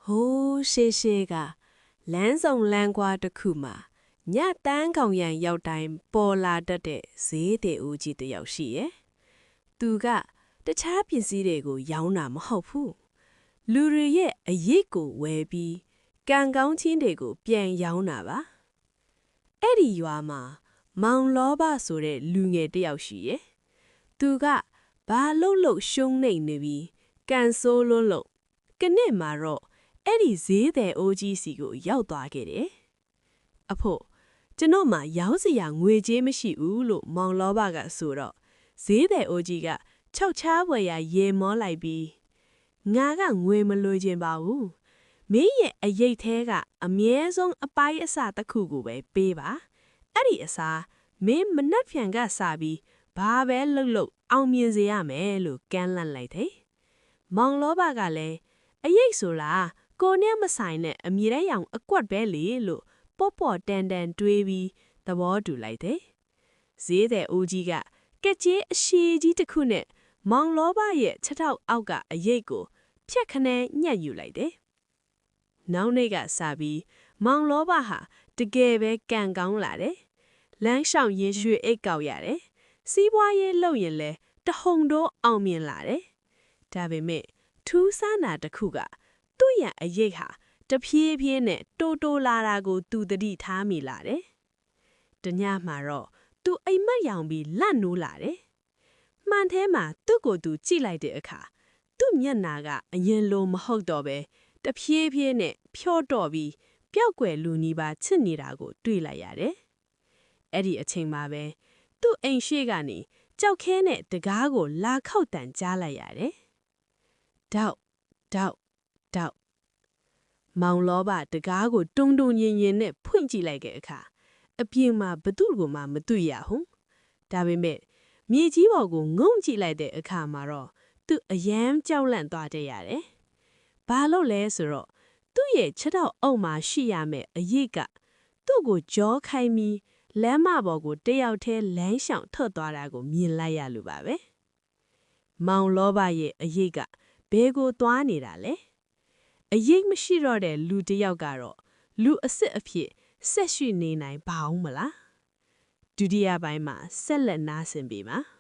ဟိုးရှေးရှေးကလမ်းဆောင်လမ်းကွာတစ်ခုမှာညတန်းကောင်ရန်ရောက်တိုင်းပေါ်လာတတ်တဲ့ဈေးတဲ့ဦးကြီးတစ်ယောက်ရှိရဲ့။သူကတခြားပစ္စည်းတွေကိုရောင်းတာမဟုတ်ဘူး။လူတွေရဲ့အရေးကိုဝယ်ပြီးကံကောင်းချင်းတွေကိုပြန်ရောင်းတာပါ။အဲ့ဒီရွာမှာမောင်လောဘဆိုတဲ့လူငယ်တစ်ယောက်ရှိရဲ့။သူကဘာလို့ရှုံးနေနေပြီးကန်ဆိုးလို့ကနေ့မှာတော့အဲ့ဒီဈေးတဲ့အိုးကြီးစီကိုရောက်သွားခဲ့တယ်။အဖို့ကျွန်တော်မှရောင်းစရာငွေကြေးမရှိဘူးလို့မောင်လောဘကဆိုတော့ဈေးတဲ့အိုးကြီးကခြောက်ချားဝယ်ရရေမောလိုက်ပြီးငါကငွေမလိုချင်ပါဘူး။မင်းရဲ့အရေးသေးကအမြဲဆုံးအပိုင်းအစတစ်ခုကိုပဲပေးပါ။အဲ့ဒီအစားမင်းမနှက်ဖြန်ကစားပြီးဘာပဲလုပ်အောင်မြင်စေရမယ်လို့ကမ်းလှမ်းလိုက်တယ်။မောင်လောဘကလည်းအရေးဆိုလားကိုနဲ့မဆိုင်နဲ့အမြဲတမ်းရောင်အကွက်ပဲလေလို့ပေါ့တန်တွေးပြီးသဘောတူလိုက်တယ်။ဈေးတဲ့ဦးကြီးကကက်ကြီးအရှိကြီးတစ်ခုနဲ့မောင်လောဘရဲ့ချက်ထောက်အောက်ကအရေးကိုဖြက်ခနဲညှက်ယူလိုက်တယ်။နောက်နေ့ကစပြီးမောင်လောဘဟာတကယ်ပဲကံကောင်းလာတယ်။လမ်းလျှောက်ရင်ရွှေအိတ်ကောက်ရတယ်။စီးပွားရေးလုပ်ရင်လဲတဟုန်တော့အောင်မြင်လာတယ်။ဒါပေမဲ့ထူးဆန်းတာတစ်ခုကသူ့ရဲ့အရေးဟာတဖြည်းဖြည်းနဲ့တိုးလာတာကိုသူသတိထားမိလာတယ်။တညမှာတော့သူအိမ်မက်ရောင်ပြီးလန့်နိုးလာတယ်။မှန်ထဲမှာသူ့ကိုယ်သူကြည့်လိုက်တဲ့အခါသူ့မျက်နာကအရင်လိုမဟုတ်တော့ပဲတဖြည်းဖြည်းနဲ့ဖြော့တော့ပြီးပျောက်ကွယ်လူနီးပါချစ်နေတာကိုတွေ့လိုက်ရတယ်။အဲ့ဒီအချိန်မှာပဲသူ့အိမ်ရှိကနေကြောက်ခဲနဲ့တကားကိုလာခောက်တန်ကြားလိုက်ရတယ်။တောက်မောင်လောဘတကားကိုတုံရင်နဲ့ဖွင့်ကြည့်လိုက်တဲ့အခါအပြင်မှာဘသူ့ကိုမှမတွေ့ရဘူး။ဒါပေမဲ့မြေကြီးပေါ်ကိုငုံကြည့်လိုက်တဲ့အခါမှာတော့သူအယမ်းကြောက်လန့်သွားကြရတယ်။ဘာလို့လဲဆိုတော့သူ့ရဲ့ချက်တော့အုပ်မှာရှိရမယ်အရေးကသူ့ကိုကြောခိုင်းပြီးလမ်းမပေါ်ကိုတယောက်တည်းလမ်းလျှောက်ထွက်သွားတာကိုမြင်လိုက်ရလို့ပါပဲ။မောင်လောဘရဲ့အရေးကဘဲကိုသွားနေတာလဲ။အရေးမရှိတော့တဲ့လူတစ်ယောက်ကတော့လူအစ်စ်အဖြစ်ဆက်ရှိနေနိုင်ပါဦးမလား။ဒုတိယပိုင်းမှာဆက်လက်နားဆင်ပေးပါ။